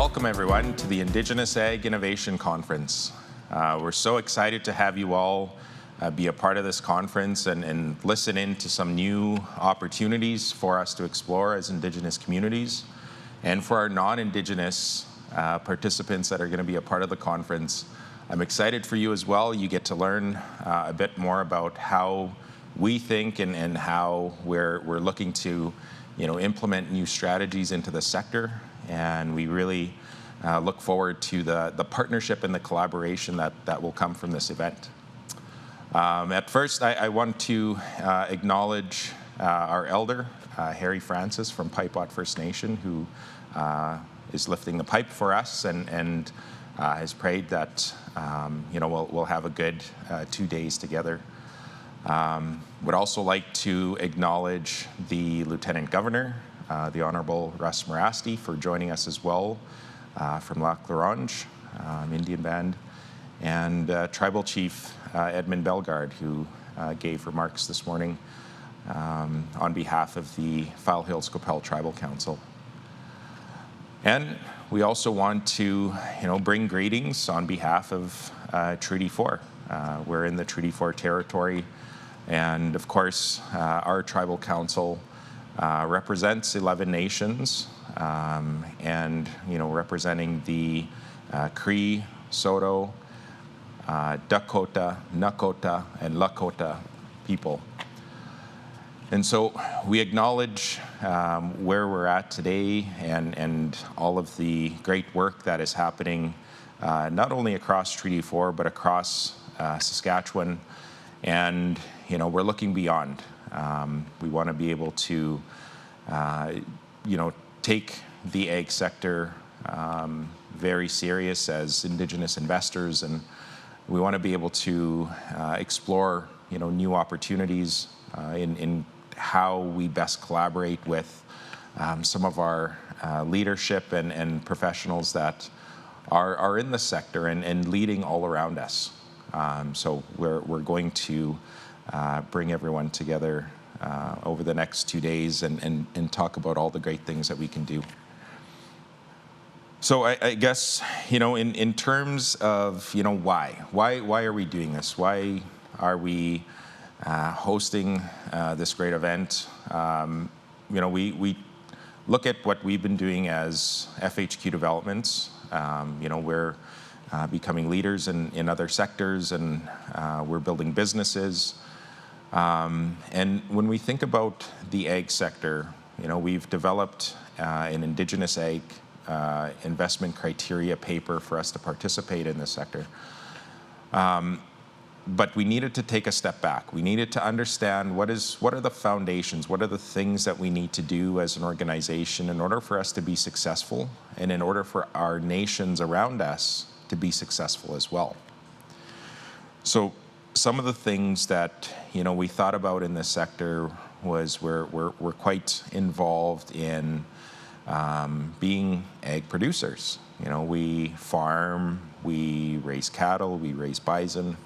Welcome, everyone, to the Indigenous Ag Innovation Conference. We're so excited to have you all be a part of this conference and listen in to some new opportunities for us to explore as Indigenous communities. And for our non-Indigenous participants that are going to be a part of the conference, I'm excited for you as well. You get to learn a bit more about how we think and how we're looking to implement new strategies into the sector. And we really look forward to the partnership and the collaboration that will come from this event. At first, I want to acknowledge our elder, Harry Francis from Pipewat First Nation, who is lifting the pipe for us and has prayed that we'll have a good 2 days together. Would also like to acknowledge the Lieutenant Governor, the Honorable Russ Morasti, for joining us as well from Lac La Ronge, Indian Band, and Tribal Chief Edmund Bellegarde, who gave remarks this morning on behalf of the File Hills Qu'Appelle Tribal Council. And we also want to bring greetings on behalf of Treaty 4. We're in the Treaty 4 territory, and of course our tribal council represents 11 nations, and representing the Cree, Saulteaux, Dakota, Nakota, and Lakota people. And so we acknowledge where we're at today and all of the great work that is happening not only across Treaty 4 but across Saskatchewan, and we're looking beyond. We want to be able to take the ag sector very serious as Indigenous investors, and we want to be able to explore new opportunities in how we best collaborate with some of our leadership and professionals that are in the sector and leading all around us. So we're going to bring everyone together over the next 2 days and talk about all the great things that we can do. So I guess, in terms of, why are we doing this? Why are we hosting this great event? We look at what we've been doing as FHQ developments. We're becoming leaders in other sectors, and we're building businesses. And when we think about the ag sector, we've developed an Indigenous ag investment criteria paper for us to participate in this sector. But we needed to take a step back. We needed to understand what are the foundations, what are the things that we need to do as an organization in order for us to be successful and in order for our nations around us to be successful as well. So some of the things that we thought about in this sector was we're quite involved in being ag producers. We farm, we raise cattle, we raise bison,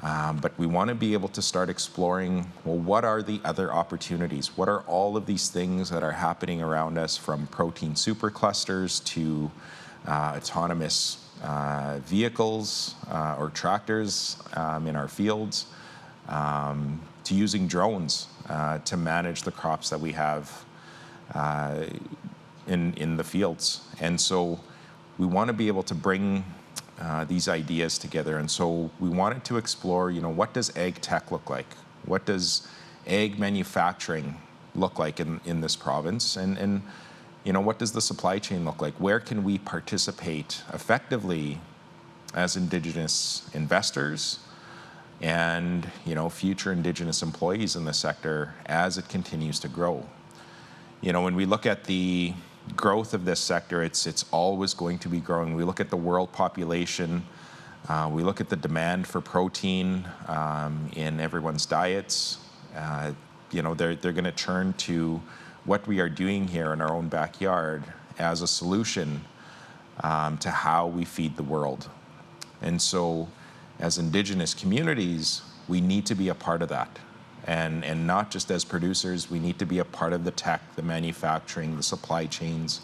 but we want to be able to start exploring, well, what are the other opportunities? What are all of these things that are happening around us, from protein superclusters to autonomous vehicles or tractors in our fields, to using drones to manage the crops that we have in the fields. And so we want to be able to bring these ideas together. And so we wanted to explore, what does ag tech look like? What does ag manufacturing look like in this province? And what does the supply chain look like? Where can we participate effectively as Indigenous investors and, future Indigenous employees in the sector as it continues to grow? When we look at the growth of this sector, it's always going to be growing. We look at the world population, we look at the demand for protein in everyone's diets. They're going to turn to what we are doing here in our own backyard as a solution to how we feed the world. And so as Indigenous communities, we need to be a part of that. And not just as producers, we need to be a part of the tech, the manufacturing, the supply chains.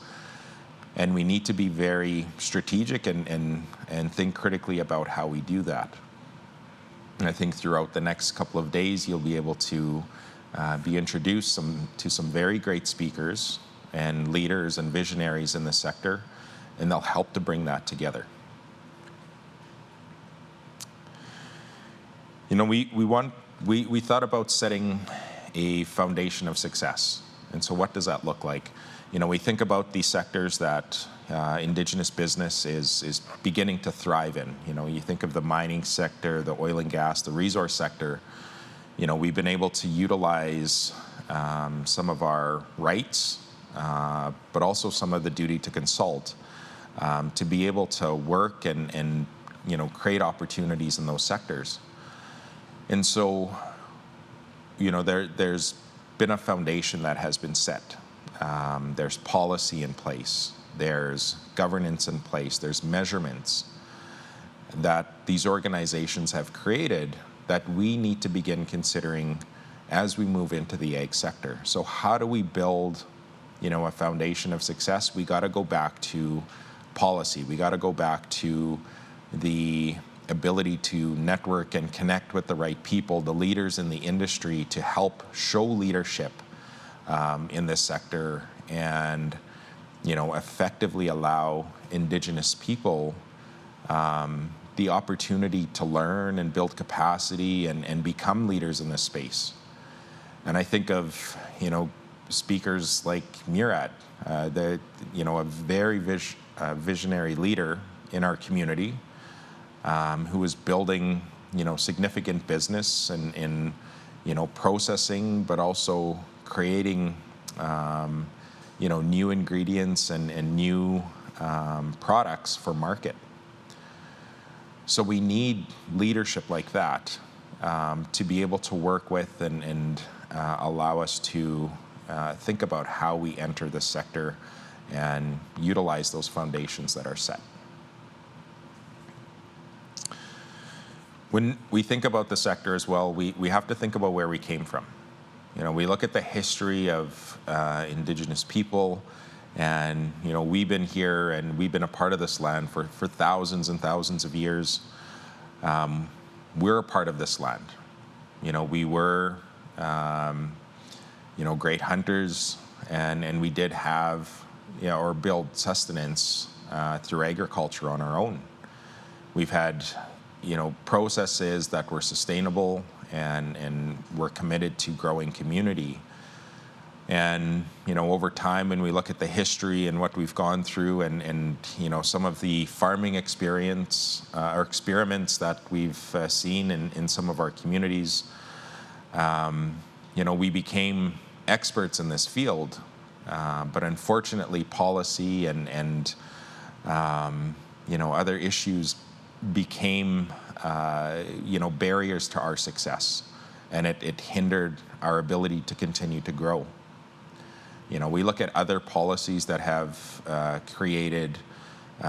And we need to be very strategic and think critically about how we do that. And I think throughout the next couple of days, you'll be able to be introduced to some very great speakers and leaders and visionaries in the sector, and they'll help to bring that together. You know, we thought about setting a foundation of success. And so what does that look like? You know, we think about the sectors that Indigenous business is beginning to thrive in. You know, you think of the mining sector, the oil and gas, the resource sector. You know, we've been able to utilize some of our rights, but also some of the duty to consult to be able to work and you know, create opportunities in those sectors. And so, you know, there's been a foundation that has been set. There's policy in place. There's governance in place. There's measurements that these organizations have created that we need to begin considering as we move into the ag sector. So how do we build, you know, a foundation of success? We got to go back to policy. We got to go back to the ability to network and connect with the right people, the leaders in the industry, to help show leadership in this sector and, you know, effectively allow Indigenous people the opportunity to learn and build capacity and become leaders in this space. And I think of, you know, speakers like Murad, you know, a very visionary leader in our community who is building, you know, significant business in you know, processing, but also creating, you know, new ingredients and new products for market. So we need leadership like that to be able to work with and allow us to think about how we enter this sector and utilize those foundations that are set. When we think about the sector as well, we have to think about where we came from. You know, we look at the history of Indigenous people, and, you know, we've been here and we've been a part of this land for thousands and thousands of years. We're a part of this land. You know, we were, you know, great hunters, and we did have, you know, or build sustenance through agriculture on our own. We've had, you know, processes that were sustainable and we're committed to growing community. And, you know, over time, when we look at the history and what we've gone through and you know, some of the farming experience or experiments that we've seen in some of our communities, you know, we became experts in this field. But unfortunately, policy and you know, other issues became, you know, barriers to our success, and it hindered our ability to continue to grow. You know, we look at other policies that have created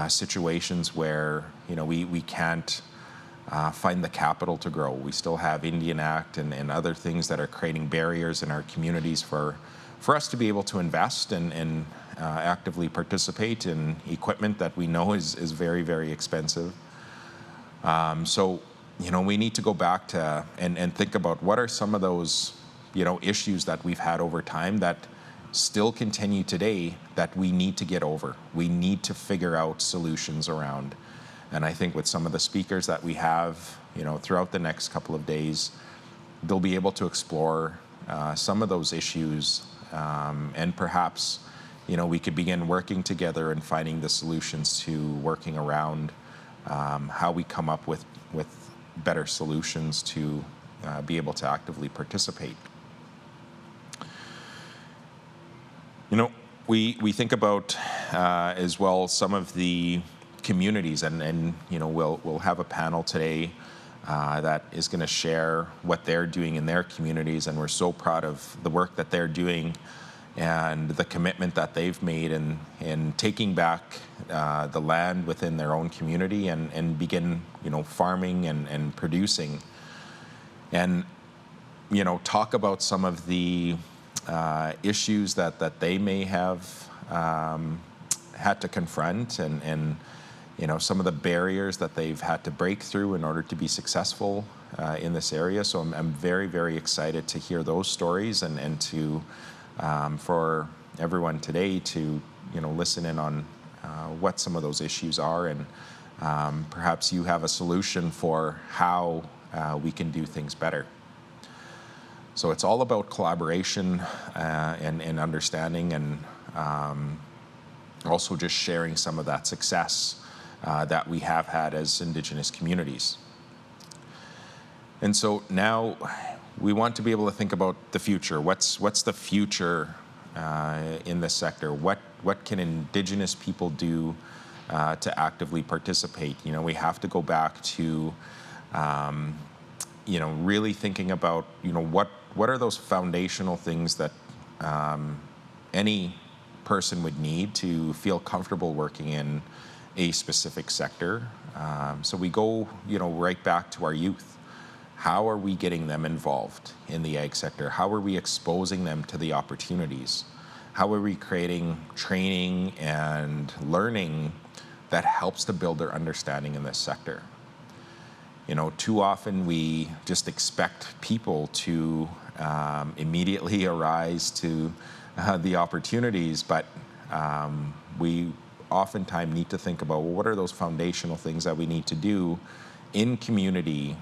situations where, you know, we can't find the capital to grow. We still have Indian Act and other things that are creating barriers in our communities for us to be able to invest and actively participate in equipment that we know is very, very expensive. So, you know, we need to go back to and think about what are some of those, you know, issues that we've had over time that still continue today that we need to get over. We need to figure out solutions around. And I think with some of the speakers that we have, you know, throughout the next couple of days, they'll be able to explore some of those issues, and perhaps, you know, we could begin working together and finding the solutions to working around how we come up with better solutions to be able to actively participate. You know, we think about as well some of the communities, and you know, we'll have a panel today that is going to share what they're doing in their communities, and we're so proud of the work that they're doing and the commitment that they've made in taking back the land within their own community and begin, you know, farming and producing, and, you know, talk about some of the issues that they may have had to confront, and some of the barriers that they've had to break through in order to be successful in this area. So I'm very, very excited to hear those stories, and to for everyone today to listen in on what some of those issues are, and perhaps you have a solution for how we can do things better. So it's all about collaboration and understanding, and also just sharing some of that success that we have had as Indigenous communities. And so now we want to be able to think about the future. What's the future in this sector? What can Indigenous people do to actively participate? We have to go back to really thinking about what are those foundational things that any person would need to feel comfortable working in a specific sector. So we go right back to our youth. How are we getting them involved in the ag sector? How are we exposing them to the opportunities? How are we creating training and learning that helps to build their understanding in this sector? Too often we just expect people to immediately arise to the opportunities, but we oftentimes need to think about, well, what are those foundational things that we need to do in community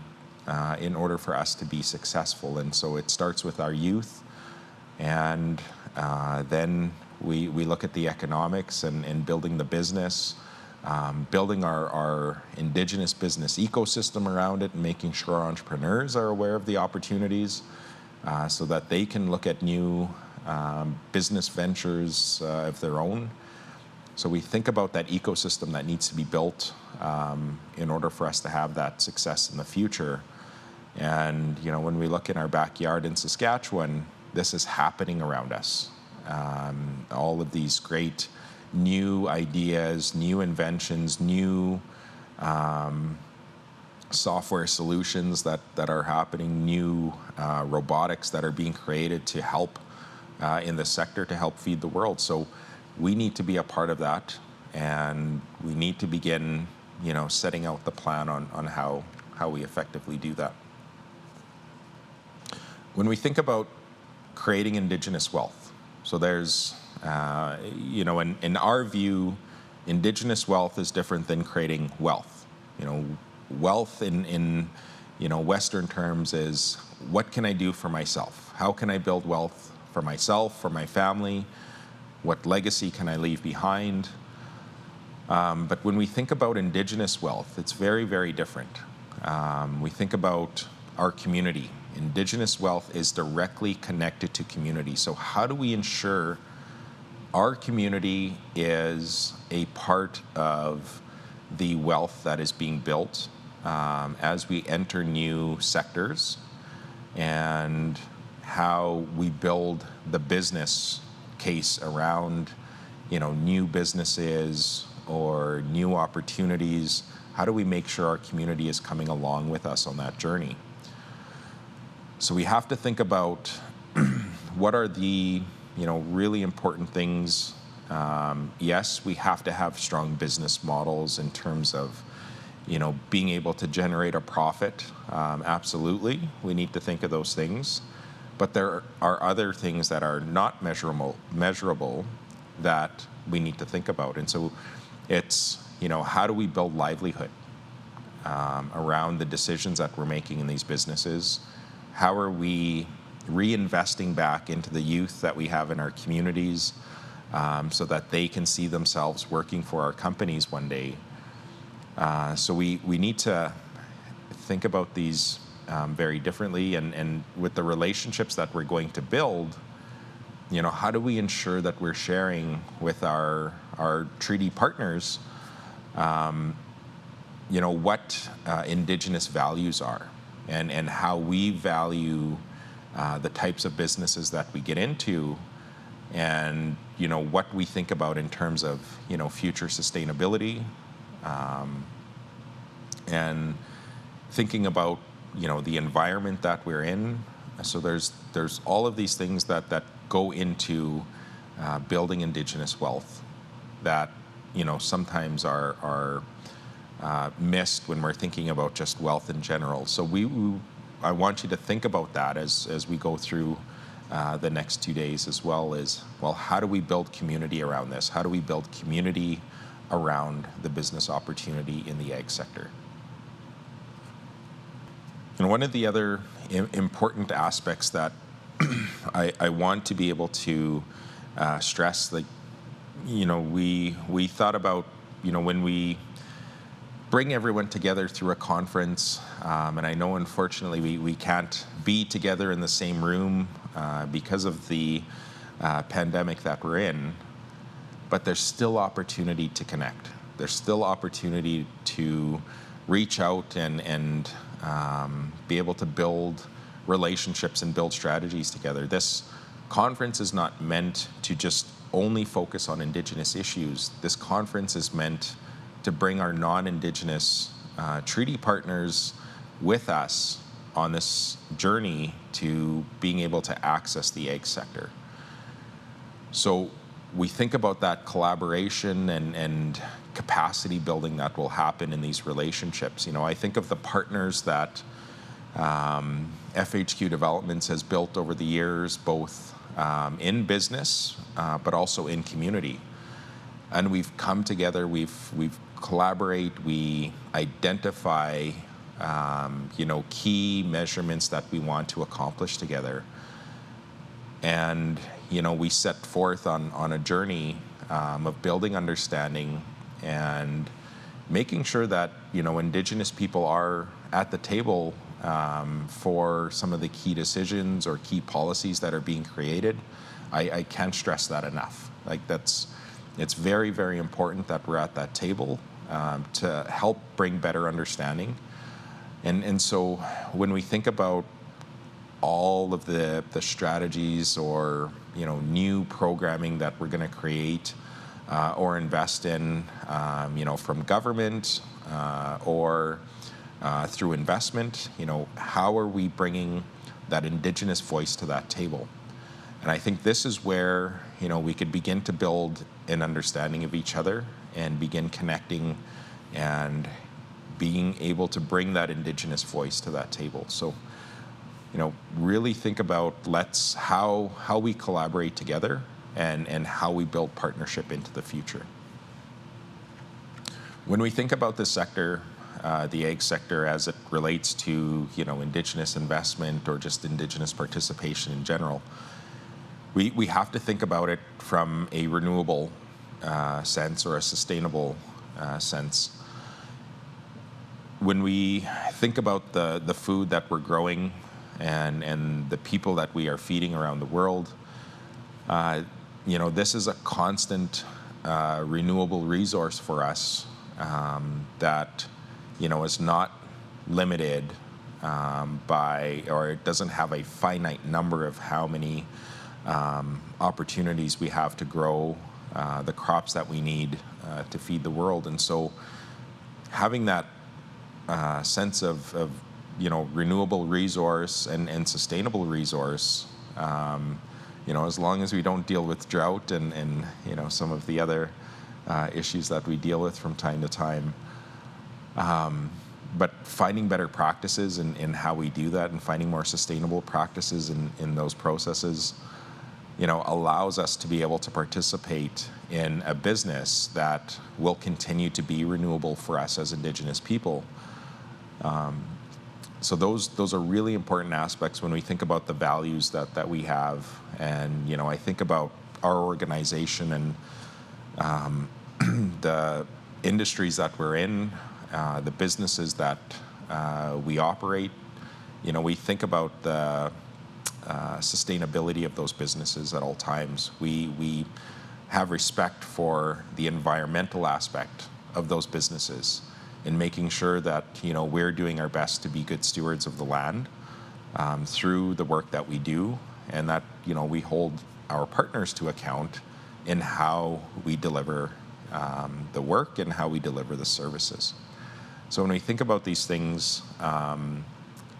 in order for us to be successful? And so it starts with our youth, and then we look at the economics and building the business, building our Indigenous business ecosystem around it, and making sure our entrepreneurs are aware of the opportunities so that they can look at new business ventures of their own. So we think about that ecosystem that needs to be built in order for us to have that success in the future. And when we look in our backyard in Saskatchewan, this is happening around us. All of these great new ideas, new inventions, new software solutions that are happening, new robotics that are being created to help in the sector to help feed the world. So we need to be a part of that, and we need to begin setting out the plan on how we effectively do that. When we think about creating Indigenous wealth, so there's in our view, Indigenous wealth is different than creating wealth. Wealth in Western terms is, what can I do for myself? How can I build wealth for myself, for my family? What legacy can I leave behind? But when we think about Indigenous wealth, it's very, very different. We think about our community. Indigenous wealth is directly connected to community. So how do we ensure our community is a part of the wealth that is being built as we enter new sectors, and how we build the business case around new businesses or new opportunities? How do we make sure our community is coming along with us on that journey? So we have to think about what are the really important things. Yes, we have to have strong business models in terms of being able to generate a profit. Absolutely, we need to think of those things. But there are other things that are not measurable that we need to think about. And so it's, how do we build livelihood around the decisions that we're making in these businesses? How are we reinvesting back into the youth that we have in our communities so that they can see themselves working for our companies one day? So we need to think about these very differently, and with the relationships that we're going to build, how do we ensure that we're sharing with our treaty partners what Indigenous values are, and how we value the types of businesses that we get into, and what we think about in terms of future sustainability, and thinking about the environment that we're in. So there's all of these things that go into building Indigenous wealth that sometimes are missed when we're thinking about just wealth in general. So I want you to think about that as we go through the next 2 days, as well as, well, how do we build community around this? How do we build community around the business opportunity in the ag sector? And one of the other important aspects that I want to be able to stress, like, we thought about, when we bring everyone together through a conference, and I know unfortunately we can't be together in the same room because of the pandemic that we're in, but there's still opportunity to connect. There's still opportunity to reach out and be able to build relationships and build strategies together. This conference is not meant to just only focus on Indigenous issues. This conference is meant to bring our non-Indigenous treaty partners with us on this journey to being able to access the ag sector. So we think about that collaboration and capacity building that will happen in these relationships. I think of the partners that FHQ Developments has built over the years, both in business, but also in community. And we've come together, we've collaborate, we identify, key measurements that we want to accomplish together. And, we set forth on a journey of building understanding and making sure that, Indigenous people are at the table for some of the key decisions or key policies that are being created. I can't stress that enough. It's very, very important that we're at that table to help bring better understanding. And so when we think about all of the strategies or, new programming that we're going to create or invest in, from government or through investment, how are we bringing that Indigenous voice to that table? And I think this is where, we could begin to build an understanding of each other and begin connecting and being able to bring that Indigenous voice to that table. So, really think about how we collaborate together and how we build partnership into the future. When we think about this sector, the ag sector, as it relates to, Indigenous investment or just Indigenous participation in general, we have to think about it from a renewable sense or a sustainable sense. When we think about the food that we're growing and the people that we are feeding around the world, this is a constant renewable resource for us that, is not limited by, or it doesn't have a finite number of how many opportunities we have to grow the crops that we need to feed the world. And so having that sense of renewable resource and sustainable resource, as long as we don't deal with drought and some of the other issues that we deal with from time to time, but finding better practices in how we do that and finding more sustainable practices in those processes, allows us to be able to participate in a business that will continue to be renewable for us as Indigenous people. So those are really important aspects when we think about the values that we have. And, I think about our organization and the industries that we're in, the businesses that we operate. We think about the sustainability of those businesses at all times. We have respect for the environmental aspect of those businesses and making sure that, we're doing our best to be good stewards of the land through the work that we do, and that, we hold our partners to account in how we deliver the work and how we deliver the services. So when we think about these things,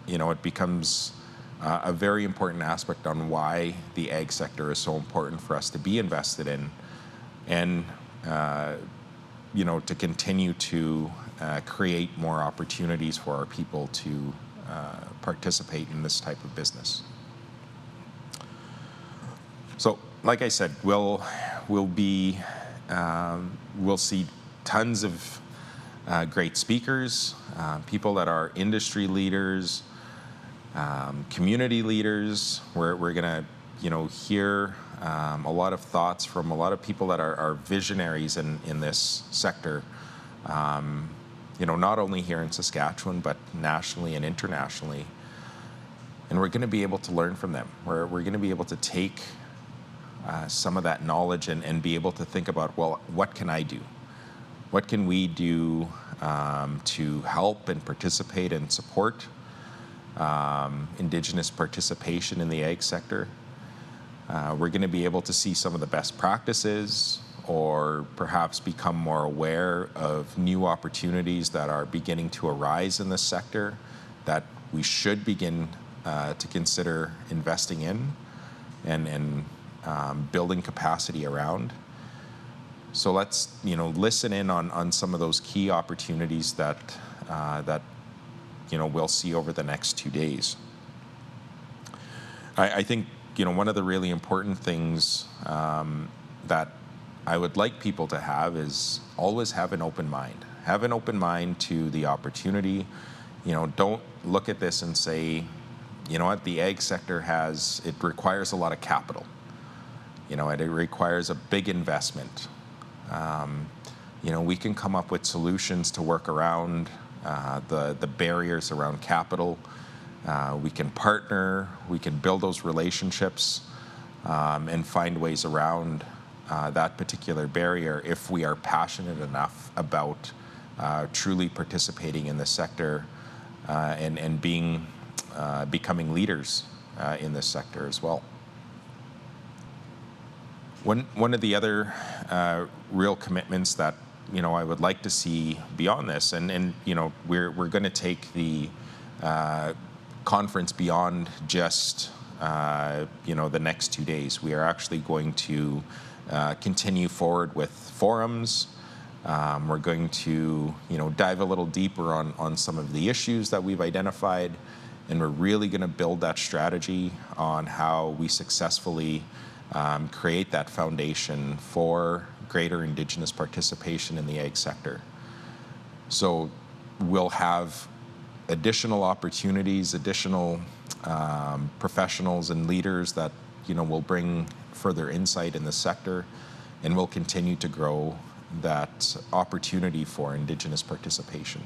it becomes a very important aspect on why the ag sector is so important for us to be invested in. And to continue to create more opportunities for our people to participate in this type of business. So, like I said, we'll see tons of great speakers, people that are industry leaders, community leaders. We're going to hear a lot of thoughts from a lot of people that are visionaries in this sector. Not only here in Saskatchewan, but nationally and internationally. And we're going to be able to learn from them. We're going to be able to take some of that knowledge and be able to think about, well, what can I do? What can we do to help and participate and support Indigenous participation in the ag sector? We're going to be able to see some of the best practices, or perhaps become more aware of new opportunities that are beginning to arise in this sector that we should begin to consider investing in and building capacity around. So let's listen in on some of those key opportunities that we'll see over the next 2 days. I think one of the really important things that I would like people to have is always have an open mind. Have an open mind to the opportunity. Don't look at this and say, what the ag sector it requires a lot of capital. It requires a big investment. We can come up with solutions to work around the barriers around capital. We can partner, we can build those relationships and find ways around that particular barrier if we are passionate enough about truly participating in this sector and becoming leaders in this sector as well. One of the other real commitments that I would like to see beyond this, and we're going to take the conference beyond just the next 2 days. We are actually going to continue forward with forums. We're going to dive a little deeper on some of the issues that we've identified, and we're really going to build that strategy on how we successfully create that foundation for greater Indigenous participation in the ag sector. So we'll have additional opportunities, additional professionals and leaders that will bring further insight in the sector, and will continue to grow that opportunity for Indigenous participation.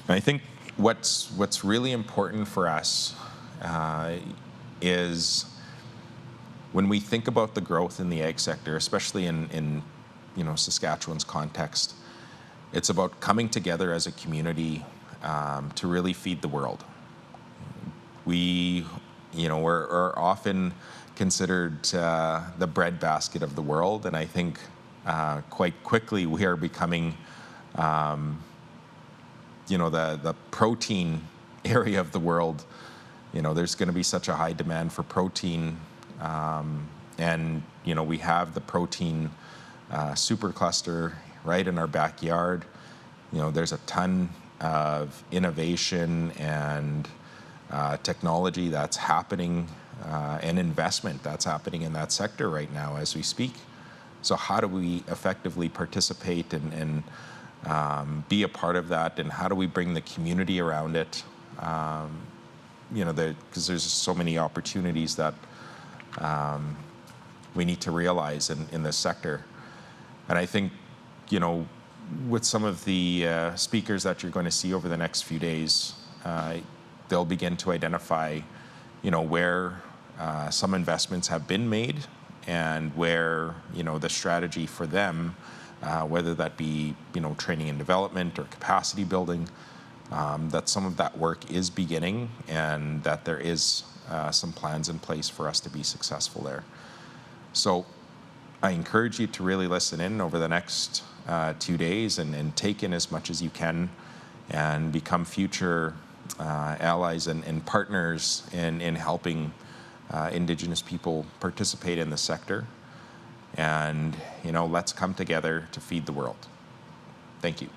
And I think what's really important for us is when we think about the growth in the ag sector, especially in Saskatchewan's context, it's about coming together as a community to really feed the world. We're often considered the breadbasket of the world, and I think quite quickly we are becoming the protein area of the world. There's going to be such a high demand for protein, and we have the protein supercluster right in our backyard. There's a ton of innovation and technology that's happening and investment that's happening in that sector right now as we speak. So how do we effectively participate and be a part of that, and how do we bring the community around it? Because there's so many opportunities that we need to realize in this sector. And I think, with some of the speakers that you're going to see over the next few days, they'll begin to identify, where some investments have been made and where, the strategy for them, whether that be, training and development or capacity building, that some of that work is beginning, and that there is some plans in place for us to be successful there. So I encourage you to really listen in over the next 2 days and take in as much as you can, and become future allies and partners in helping Indigenous people participate in the sector. And, let's come together to feed the world. Thank you.